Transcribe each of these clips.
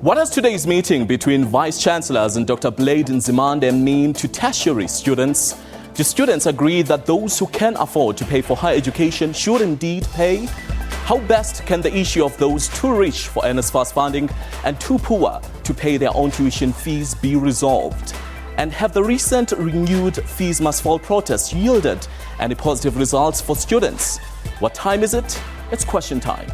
What does today's meeting between Vice-Chancellors and Dr. Nzimande mean to tertiary students? Do students agree that those who can afford to pay for higher education should indeed pay? How best can the issue of those too rich for NSFAS funding and too poor to pay their own tuition fees be resolved? And have the recent renewed fees must fall protests yielded any positive results for students? What time is it? It's question time.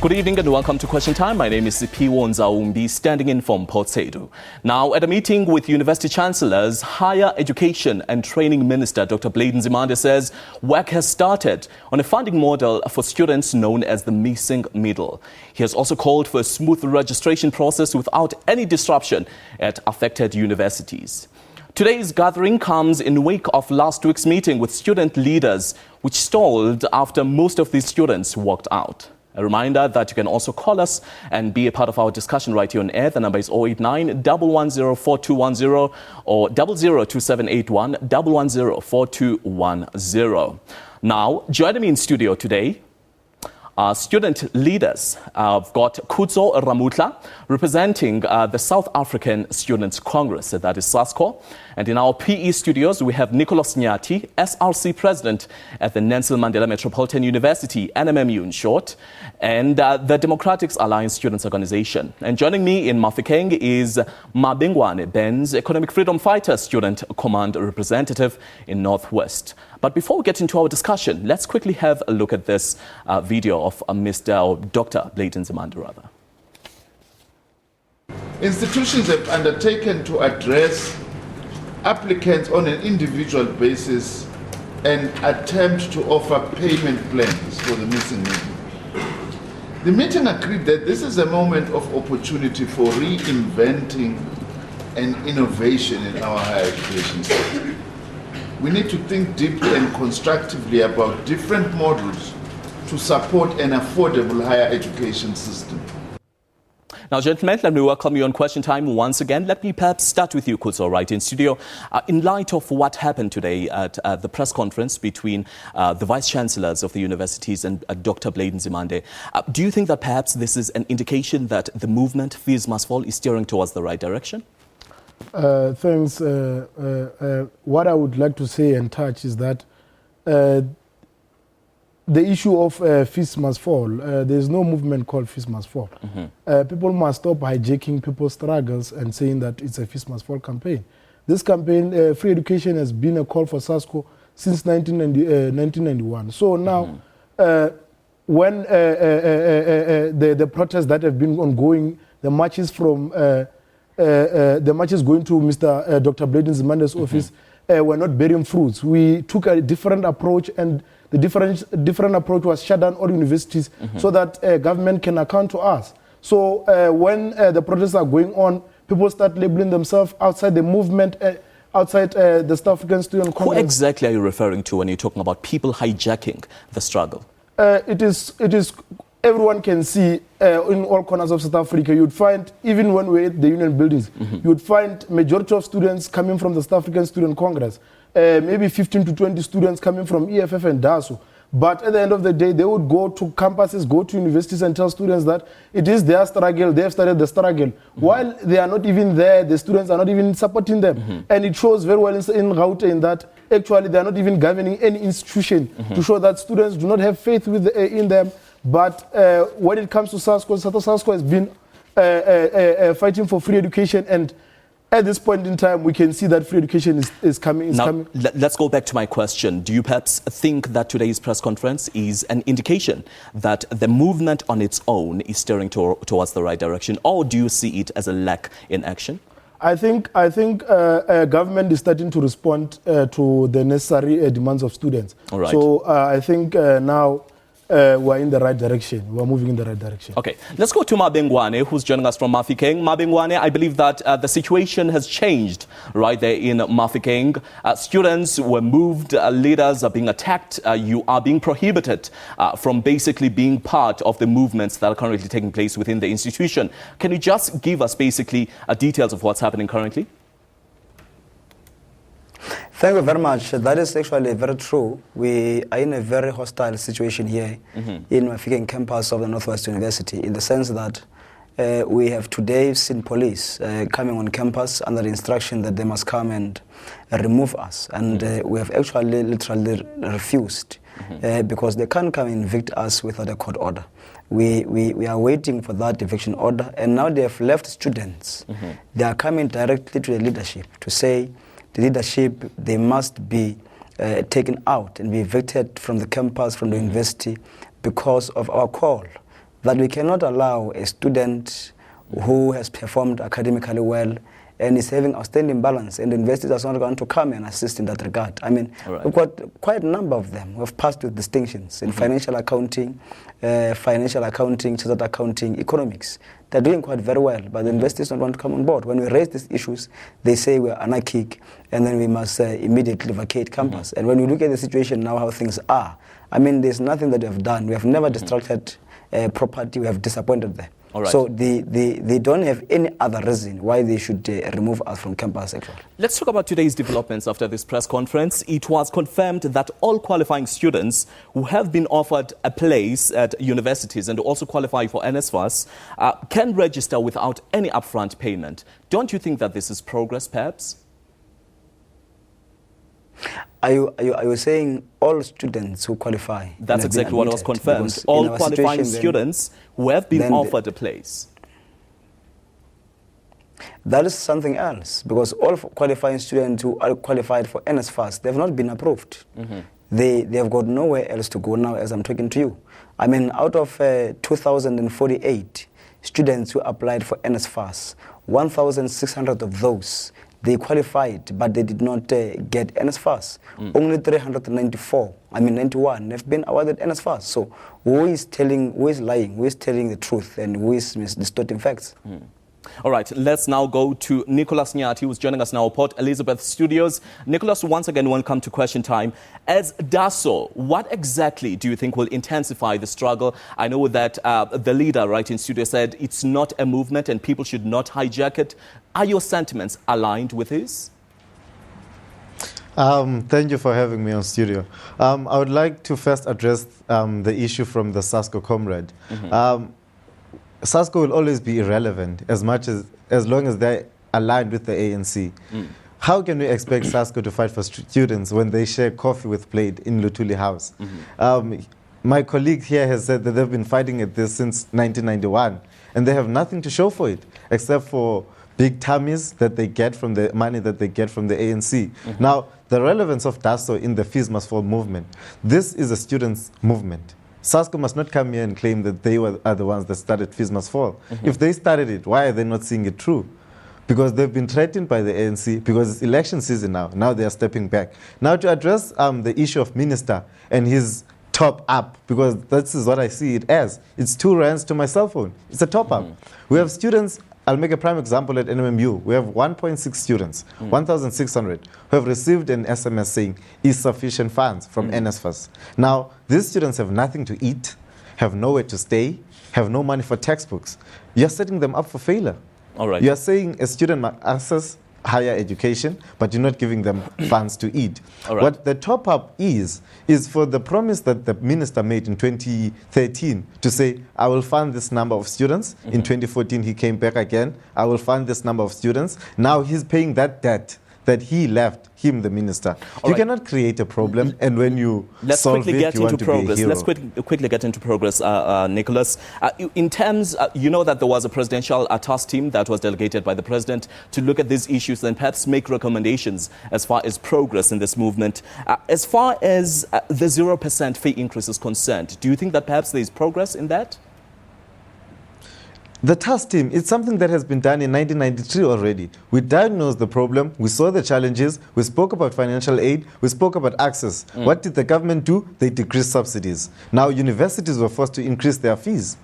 Good evening and welcome to Question Time. My name is Sipiwo Nzaumbi, standing in from Port Said. Now, at a meeting with University Chancellors, Higher Education and Training Minister Dr. Nzimande says work has started on a funding model for students known as the missing middle. He has also called for a smooth registration process without any disruption at affected universities. Today's gathering comes in wake of last week's meeting with student leaders, which stalled after most of these students walked out. A reminder that you can also call us and be a part of our discussion right here on air. The number is 089 110 4210 or 002781 110 4210. Now, joining me in studio today are student leaders. I've got Kudzo Ramutla, representing the South African Students' Congress, that is SASCO. And in our PE studios, we have Nicholas Nyati, SRC President at the Nelson Mandela Metropolitan University, NMMU in short, and the Democratic Alliance Students Organization. And joining me in Mafikeng is Mabengwane Benz, Economic Freedom Fighter Student Command Representative in Northwest. But before we get into our discussion, let's quickly have a look at this video of Dr. Nzimande rather. Institutions have undertaken to address applicants on an individual basis and attempt to offer payment plans for the missing middle. The meeting agreed that this is a moment of opportunity for reinventing and innovation in our higher education sector. We need to think deeply and constructively about different models to support an affordable higher education system. Now, gentlemen, let me welcome you on Question Time once again. Let me perhaps start with you, Kudzo, right in studio. In light of what happened today at the press conference between the Vice-Chancellors of the universities and Dr. Nzimande, do you think that perhaps this is an indication that the movement, Fees Must Fall, is steering towards the right direction? Thanks. What I would like to say and touch is that the issue of fees must fall, there is no movement called fees must fall. People must stop hijacking people's struggles and saying that it's a fees must fall campaign. This campaign, free education, has been a call for SASCO since 1991. So now, when the protests that have been ongoing, the marches from the marches going to Mr. Dr. Nzimande's office were not bearing fruits. We took a different approach, and the different approach was shut down all universities so that government can account to us. So when the protests are going on, people start labeling themselves outside the movement, outside the South African Student Congress. Who exactly are you referring to when you're talking about people hijacking the struggle? It is everyone can see in all corners of South Africa. You'd find, even when we're at the union buildings, you'd find majority of students coming from the South African Student Congress. Maybe 15 to 20 students coming from EFF and DASO. But at the end of the day, they would go to campuses, go to universities and tell students that it is their struggle, they have started the struggle. While they are not even there, the students are not even supporting them. And it shows very well in Gauteng that actually they are not even governing any institution to show that students do not have faith in them. But when it comes to SASCO has been fighting for free education, and at this point in time, we can see that free education is coming. Let's go back to my question. Do you perhaps think that today's press conference is an indication that the movement on its own is steering towards the right direction, or do you see it as a lack in action? I think government is starting to respond to the necessary demands of students. All right. So I think now we're in the right direction. We're moving in the right direction. Okay, let's go to Mabengwane, who's joining us from Mafikeng. Mabengwane, I believe that the situation has changed right there in Mafikeng. Students were moved, leaders are being attacked. You are being prohibited from basically being part of the movements that are currently taking place within the institution. Can you just give us basically details of what's happening currently? Thank you very much. That is actually very true. We are in a very hostile situation here in Mafikeng campus of the Northwest University, in the sense that we have today seen police coming on campus under the instruction that they must come and remove us. And we have actually literally refused because they can't come and evict us without a court order. We are waiting for that eviction order, and now they have left students. They are coming directly to the leadership to say the leadership, they must be taken out and be evicted from the campus, from the university, because of our call that we cannot allow a student who has performed academically well and is having outstanding balance, and the universities are not going to come and assist in that regard. I mean, we've got quite a number of them who have passed with distinctions in financial accounting, chartered accounting, economics. They're doing quite very well, but the universities don't want to come on board. When we raise these issues, they say we're anarchic, and then we must immediately vacate campus. And when we look at the situation now, how things are, I mean, there's nothing that we have done. We have never destructed property. We have disappointed them. So they don't have any other reason why they should remove us from campus, actually. Let's talk about today's developments after this press conference. It was confirmed that all qualifying students who have been offered a place at universities and also qualify for NSFAS can register without any upfront payment. Don't you think that this is progress, perhaps? Are you saying all students who qualify? That's exactly what was confirmed. All qualifying students who have been offered a place. That is something else, because all qualifying students who are qualified for NSFAS, they have not been approved. They have got nowhere else to go now as I'm talking to you. I mean, out of 2,048 students who applied for NSFAS, 1,600 of those they qualified, but they did not get NSFAS. Only 91 have been awarded NSFAS. So who is lying, who is telling the truth, and who is distorting facts? All right, let's now go to Nicholas Nyati, who's joining us now at Port Elizabeth Studios. Nicholas, once again, welcome to Question Time. As DASO, what exactly do you think will intensify the struggle? I know that the leader right in studio said it's not a movement and people should not hijack it. Are your sentiments aligned with his? Thank you for having me on studio. I would like to first address the issue from the SASCO comrade. SASCO will always be irrelevant as long as they're aligned with the ANC. How can we expect SASCO to fight for students when they share coffee with plate in Lutuli House? My colleague here has said that they've been fighting at this since 1991, and they have nothing to show for it except for big tummies that they get from the money that they get from the ANC. Now, the relevance of DASO in the Fees Must Fall movement, this is a students' movement. SASCO must not come here and claim that they are the ones that started Fees Must Fall. If they started it, why are they not seeing it through? Because they've been threatened by the ANC, because it's election season now. Now they are stepping back. Now to address the issue of minister and his top up, because this is what I see it as. It's 2 rands to my cell phone. It's a top up. We have students, I'll make a prime example at NMMU. We have 1.6 students, 1,600, who have received an SMS saying insufficient funds from NSFAS. Now, these students have nothing to eat, have nowhere to stay, have no money for textbooks. You're setting them up for failure. All right. You're saying a student must access higher education, but you're not giving them funds to eat. All right. What the top-up is for the promise that the minister made in 2013 to say, I will fund this number of students. In 2014, he came back again. I will fund this number of students. Now he's paying that debt that he left, him, the minister. You cannot create a problem, and when you solve it, you want to be a hero. Let's quickly get into progress, Nicholas. In terms, you know that there was a presidential task team that was delegated by the president to look at these issues and perhaps make recommendations as far as progress in this movement. As far as the 0% fee increase is concerned, do you think that perhaps there is progress in that? The task team, it's something that has been done in 1993 already. We diagnosed the problem, we saw the challenges, we spoke about financial aid, we spoke about access. What did the government do? They decreased subsidies. Now universities were forced to increase their fees.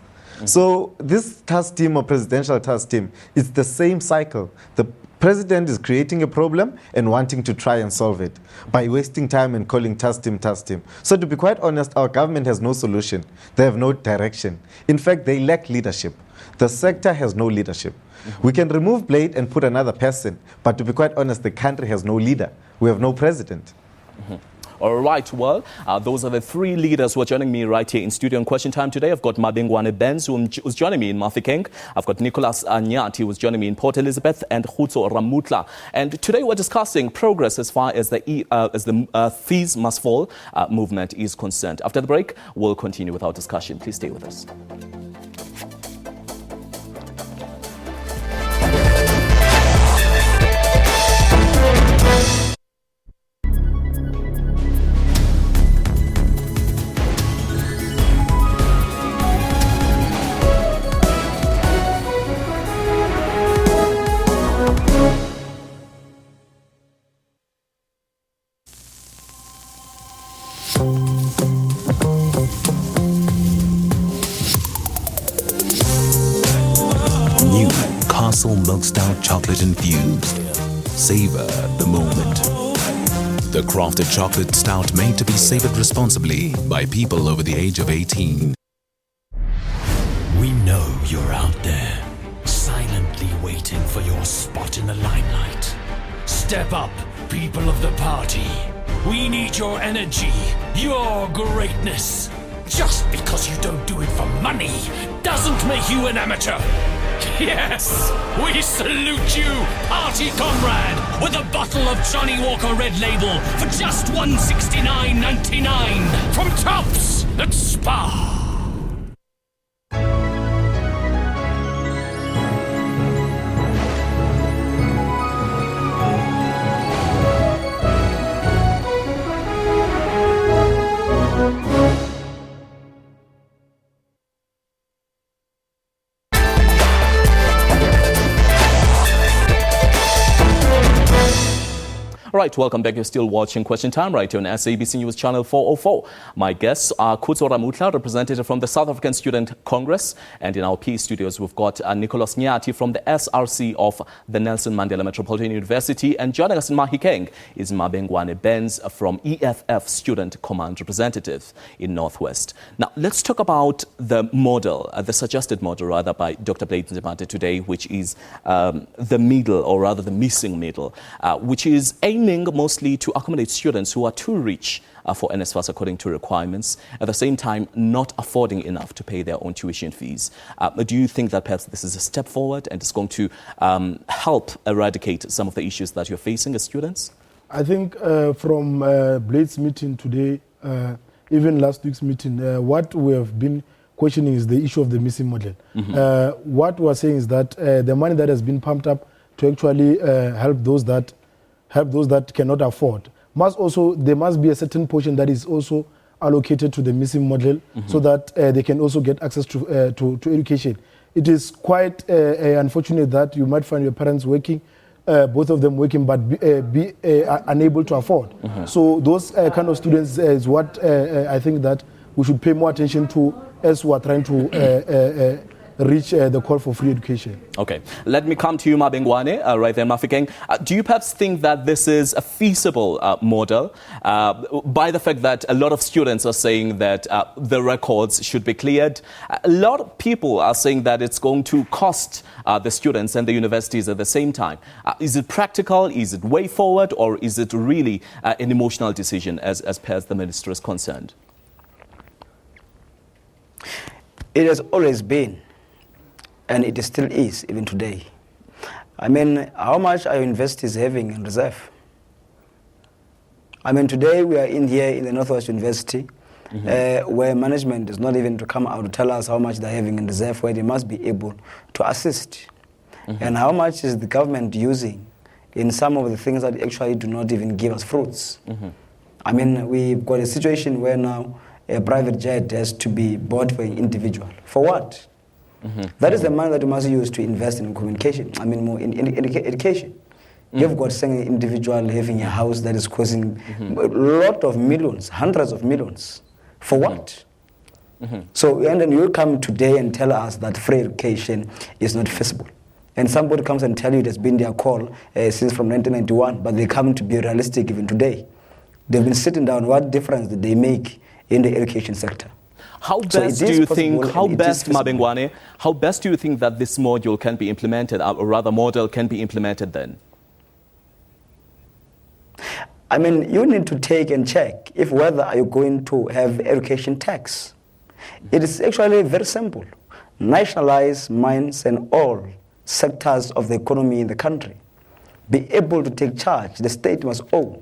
So this task team or presidential task team, it's the same cycle. The president is creating a problem and wanting to try and solve it by wasting time and calling task team, task team. So to be quite honest, our government has no solution. They have no direction. In fact, they lack leadership. The sector has no leadership. We can remove Blade and put another person, but to be quite honest, the country has no leader. we have no president. All right, well, those are the three leaders who are joining me right here in studio in Question Time today. I've got Mabengwane Benz, who's joining me in Mafikeng. I've got Nicholas Nyati, who's joining me in Port Elizabeth, and Khutso Ramutla. And today we're discussing progress as far as the Fees Must Fall movement is concerned. After the break, we'll continue with our discussion. Please stay with us. Milk stout chocolate infused. Savor the moment. The crafted chocolate stout made to be savored responsibly by people over the age of 18. We know you're out there, silently waiting for your spot in the limelight. Step up, people of the party. We need your energy, your greatness. Just because you don't do it for money doesn't make you an amateur. Yes, we salute you, party comrade, with a bottle of Johnny Walker Red Label for just $169.99 from Tops at Spa. All right, welcome back. You're still watching Question Time right here on SABC News Channel 404. My guests are Khutso Ramutla, representative from the South African Student Congress. And in our PE studios, we've got Nicholas Nyati from the SRC of the Nelson Mandela Metropolitan University. And joining us in Mahikeng is Mabengwane Benz from EFF Student Command representative in Northwest. Now, let's talk about the model, the suggested model rather by Dr. Nzimande today, which is the middle, or rather the missing middle, which is aiming mostly to accommodate students who are too rich for NSFAS according to requirements, at the same time not affording enough to pay their own tuition fees. Do you think that perhaps this is a step forward and it's going to help eradicate some of the issues that you're facing as students? I think from Blade's meeting today, even last week's meeting, what we have been questioning is the issue of the missing model. Mm-hmm. What we're saying is that the money that has been pumped up to actually help those that cannot afford there must be a certain portion that is also allocated to the missing model, mm-hmm. so that they can also get access to education. It is quite unfortunate that you might find your parents working, both of them working, but be unable to afford. Mm-hmm. So those kind of students is what I think that we should pay more attention to as we are trying to reach the call for free education. Okay, let me come to you, Mabengwane, right there, Mafikeng. Do you perhaps think that this is a feasible model by the fact that a lot of students are saying that the records should be cleared? A lot of people are saying that it's going to cost the students and the universities at the same time. Is it practical? Is it way forward? Or is it really an emotional decision as far as the minister is concerned? It has always been, and it still is, even today. I mean, how much are universities having in reserve? I mean, today we are in here in the Northwest University, mm-hmm. Where management is not even to come out to tell us how much they're having in reserve, where they must be able to assist. Mm-hmm. And how much is the government using in some of the things that actually do not even give us fruits? Mm-hmm. I mean, we've got a situation where now a private jet has to be bought for an individual. For what? Mm-hmm. That is the money that you must use to invest in communication. I mean, more in education. Mm-hmm. You've got some individual having a house that is costing mm-hmm. a lot of millions, hundreds of millions. For what? Mm-hmm. So, and then you come today and tell us that free education is not feasible. And somebody comes and tell you it has been their call since from 1991, but they come to be realistic even today. They've been sitting down, what difference did they make in the education sector? How best do you think, Mabengwane, how best do you think that this module can be implemented, or rather model can be implemented then? I mean, you need to take and check if whether are you going to have education tax. It is actually very simple. Nationalize mines and all sectors of the economy in the country. Be able to take charge. The state must own.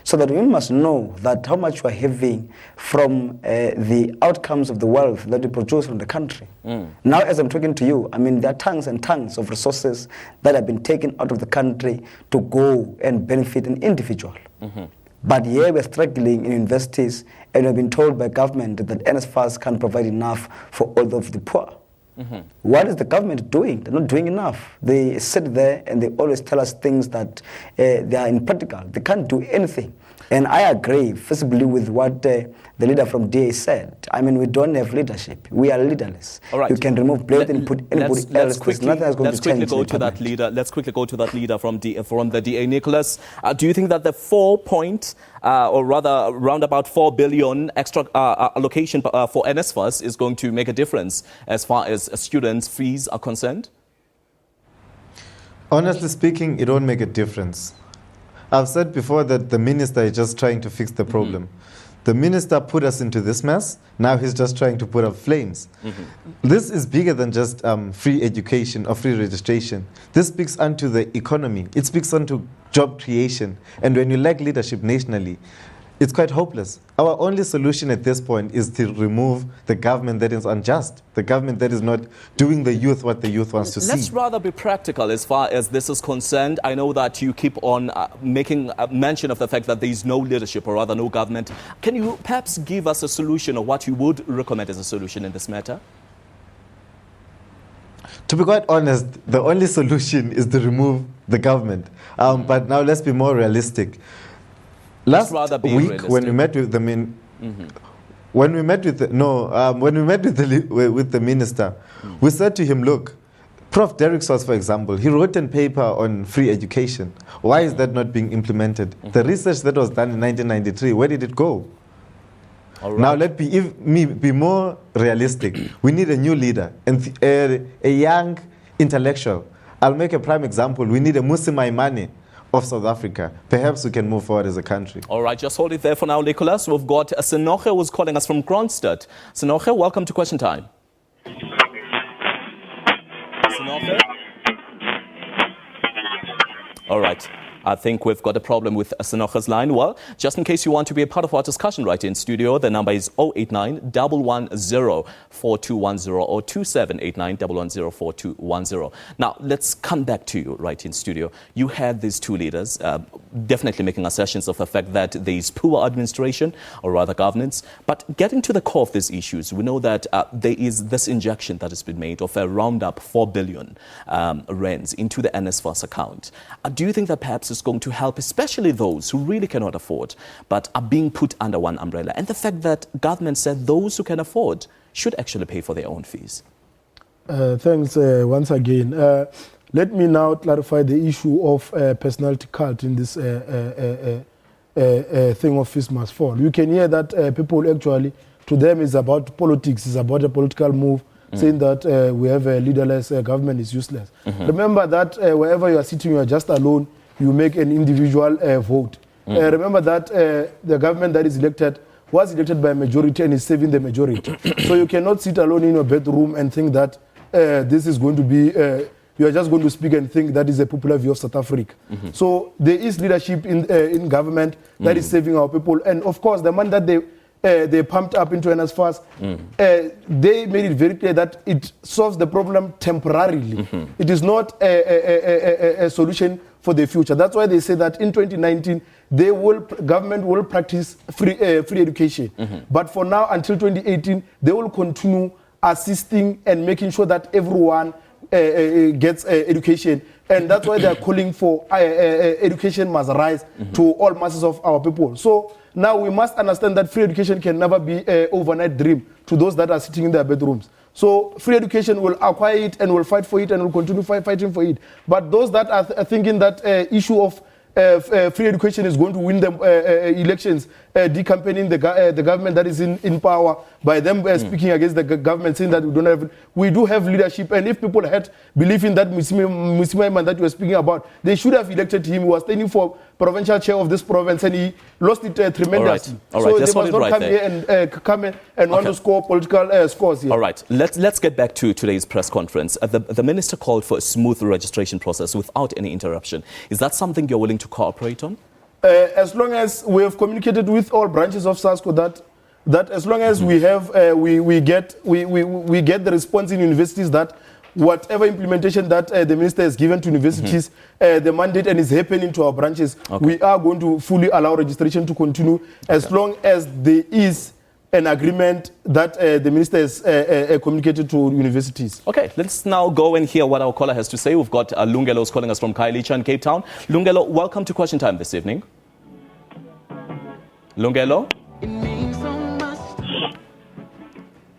So that we must know that how much we are having from the outcomes of the wealth that we produce from the country. Now, as I'm talking to you, I mean, there are tons and tons of resources that have been taken out of the country to go and benefit an individual. But here we're struggling in universities, and we've been told by government that NSFAS can't provide enough for all of the poor. What is the government doing? They're not doing enough. They sit there and they always tell us things that they are impractical. They can't do anything. And I agree visibly with what the leader from DA said. I mean, we don't have leadership. We are leaderless. All right. You can remove blade and put anybody else. Let's quickly go to that leader from the DA, Nicholas. Do you think that the 4 point, or rather around about 4 billion extra allocation for NSFAS is going to make a difference as far as students' fees are concerned? Honestly speaking, it won't make a difference. I've said before that the minister is just trying to fix the problem. The minister put us into this mess. Now he's just trying to put up flames. This is bigger than just free education or free registration. This speaks onto the economy. It speaks onto job creation. And when you lack leadership nationally, it's quite hopeless. Our only solution at this point is to remove the government that is unjust, the government that is not doing the youth what the youth wants to see. Let's rather be practical as far as this is concerned. I know that you keep on making mention of the fact that there is no leadership, or rather no government. Can you perhaps give us a solution, or what you would recommend as a solution in this matter? To be quite honest, the only solution is to remove the government. But now let's be more realistic. Last week, when we met with the when we met with the minister, we said to him, look, Prof. Derek Soss, for example, he wrote a paper on free education. Why is that not being implemented? The research that was done in 1993, where did it go? Now let me be more realistic. We need a new leader, and a young intellectual. I'll make a prime example. We need a Musi Maimane of South Africa. Perhaps we can move forward as a country. All right, just hold it there for now, Nicholas. We've got Senoche who's calling us from Kronstadt. Senoche, welcome to Question Time. Senoche? All right. I think we've got a problem with Senoche's line. Well, just in case you want to be a part of our discussion right in studio, the number is 089-110-4210 or 2789-110-4210. Now, let's come back to you right in studio. You had these two leaders definitely making assertions of the fact that there is poor administration, or rather governance. But getting to the core of these issues, we know that there is this injection that has been made of a roundup 4 billion rands into the NSFAS account. Do you think that perhaps is going to help, especially those who really cannot afford, but are being put under one umbrella? And the fact that government said those who can afford should actually pay for their own fees. Thanks once again. Let me now clarify the issue of personality cult in this thing of fees must fall. You can hear that people actually, to them, is about politics, is about a political move, saying that we have a leaderless government is useless. Remember that wherever you are sitting, you are just alone. You make an individual vote. Remember that the government that is elected was elected by a majority and is saving the majority. So you cannot sit alone in your bedroom and think that this is going to be, you are just going to speak and think that is a popular view of South Africa. So there is leadership in government that is saving our people. And of course, the money that they pumped up into NSFAS, they made it very clear that it solves the problem temporarily. It is not a solution for the future. That's why they say that in 2019, government will practice free education. But for now, until 2018, they will continue assisting and making sure that everyone gets education. And that's why they are calling for education must rise to all masses of our people. So now we must understand that free education can never be an overnight dream to those that are sitting in their bedrooms. So free education will acquire it and will fight for it and will continue fighting for it. But those that are thinking that issue of free education is going to win them elections, decampaigning the government that is in power by them speaking against the government, saying that we do have leadership. And if people had belief in that Musimaiman that you were speaking about, they should have elected him. He was standing for provincial chair of this province, and he lost it tremendously. All right. So Let's they must hold it not come right here and come and want to score political scores here. All right. Let's get back to today's press conference. The minister called for a smooth registration process without any interruption. Is that something you're willing to cooperate on? As long as we have communicated with all branches of SASCO that as long as we have we get the response in universities that whatever implementation that the minister has given to universities, the mandate and is happening to our branches, we are going to fully allow registration to continue as long as there is an agreement that the minister has communicated to universities. Okay, let's now go and hear what our caller has to say. We've got Lungelo who's calling us from Khayelitsha in Cape Town. Lungelo, welcome to Question Time this evening. Lungelo?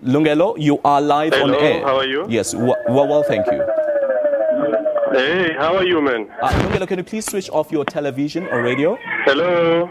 Lungelo, you are live on air. How are you? Yes, well, thank you. Hey, how are you, man? Lungelo, can you please switch off your television or radio? Hello.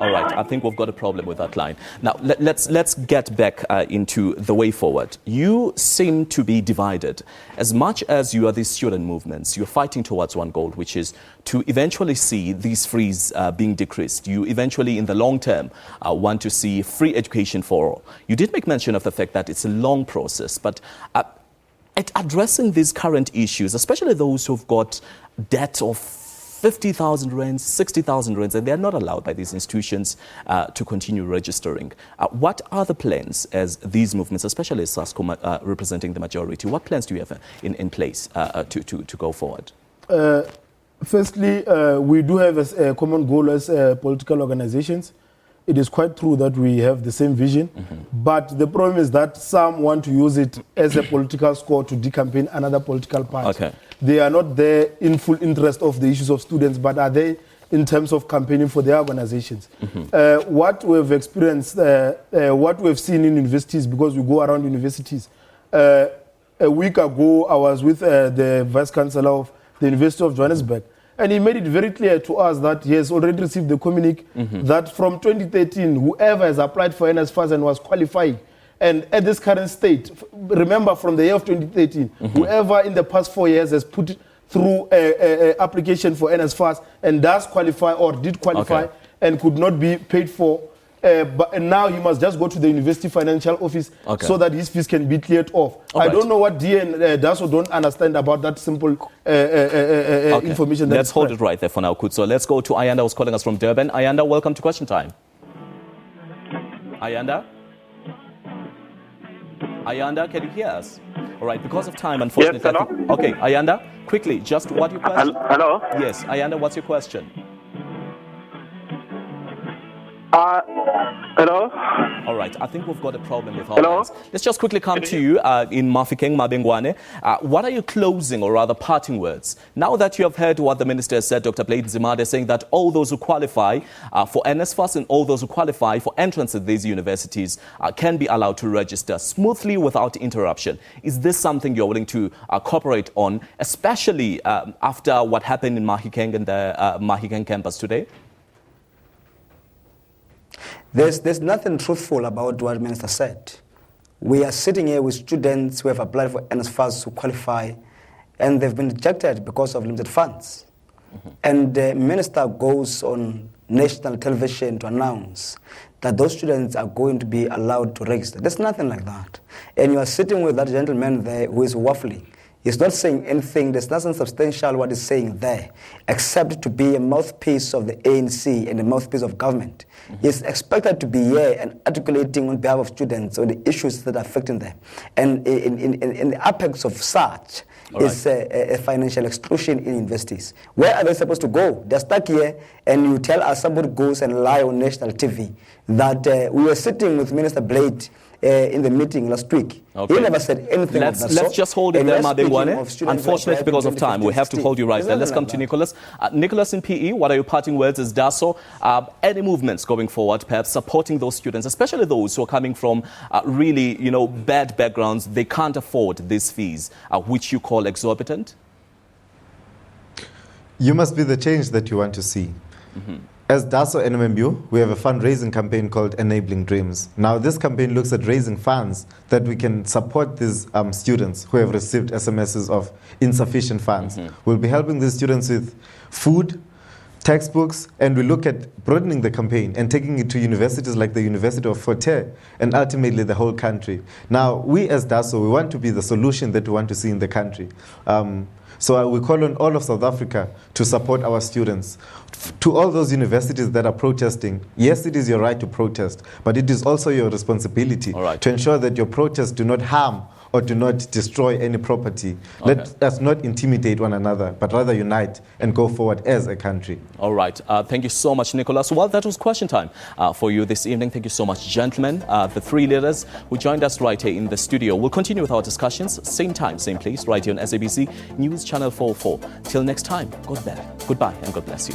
All right, I think we've got a problem with that line. Now, let's get back into the way forward. You seem to be divided. As much as you are these student movements, you're fighting towards one goal, which is to eventually see these fees being decreased. You eventually, in the long term, want to see free education for all. You did make mention of the fact that it's a long process, but at addressing these current issues, especially those who've got debt of 50,000 rands, 60,000 rands, and they're not allowed by these institutions to continue registering. What are the plans as these movements, especially SASCO representing the majority, what plans do you have in place to go forward? Firstly, we do have a common goal as political organizations. It is quite true that we have the same vision, but the problem is that some want to use it as a political score to decampaign another political party. Okay. They are not there in full interest of the issues of students, but are they in terms of campaigning for their organizations. What we've experienced, what we've seen in universities, because we go around universities, a week ago I was with the Vice Chancellor of the University of Johannesburg, and he made it very clear to us that he has already received the communique that from 2013, whoever has applied for NSFAS and was qualified, and at this current state, remember from the year of 2013, whoever in the past 4 years has put through an application for NSFAS and does qualify or did qualify and could not be paid for, but now he must just go to the university financial office so that his fees can be cleared off. I don't know what DA and DASO don't understand about that simple information. Let's hold it right there for now, Kutso. Let's go to Ayanda, who's calling us from Durban. Ayanda, welcome to Question Time. Ayanda? Ayanda, can you hear us? All right, because of time, unfortunately. Yes, hello? Okay, Ayanda, quickly, just what your question? Hello? Yes, Ayanda, what's your question? Hello? All right, I think we've got a problem with our Hello? lines. Let's just quickly come to you in Mafikeng Mabengwane. What are your closing or rather parting words? Now that you have heard what the minister said, Dr. Nzimande, saying that all those who qualify for NSFAS and all those who qualify for entrance at these universities can be allowed to register smoothly without interruption. Is this something you're willing to cooperate on, especially after what happened in Mahikeng and the Mahikeng campus today? There's nothing truthful about what the minister said. We are sitting here with students who have applied for NSFAS who qualify, and they've been rejected because of limited funds. And the minister goes on national television to announce that those students are going to be allowed to register. There's nothing like that. And you are sitting with that gentleman there who is waffling. He's not saying anything. There's nothing substantial what he's saying there, except to be a mouthpiece of the ANC and a mouthpiece of government. He's expected to be here and articulating on behalf of students on the issues that are affecting them. And in the apex of such is a financial exclusion in universities. Where are they supposed to go? They're stuck here, and you tell us somebody goes and lie on national TV that we were sitting with Minister Blade in the meeting last week. He never said anything of that Let's just hold it there, Mabengwane. Unfortunately, because of time, we have to hold you right there. Let's come to Nicholas. Nicholas in PE, what are your parting words as DASO? Any movements going forward, perhaps supporting those students, especially those who are coming from really, bad backgrounds, they can't afford these fees, which you call exorbitant? You must be the change that you want to see. As DASO NMMU, we have a fundraising campaign called Enabling Dreams. Now, this campaign looks at raising funds that we can support these students who have received SMSs of insufficient funds. We'll be helping these students with food, textbooks, and we look at broadening the campaign and taking it to universities like the University of Fort Hare and ultimately the whole country. Now, we as DASO, we want to be the solution that we want to see in the country. So we call on all of South Africa to support our students. To all those universities that are protesting, yes, it is your right to protest, but it is also your responsibility to ensure that your protests do not harm or do not destroy any property. Let us not intimidate one another, but rather unite and go forward as a country. All right. Thank you so much, Nicholas. Well, that was question time for you this evening. Thank you so much, gentlemen. The three leaders who joined us right here in the studio. We'll continue with our discussions, same time, same place, right here on SABC News Channel 44. Till next time, goodbye and God bless you.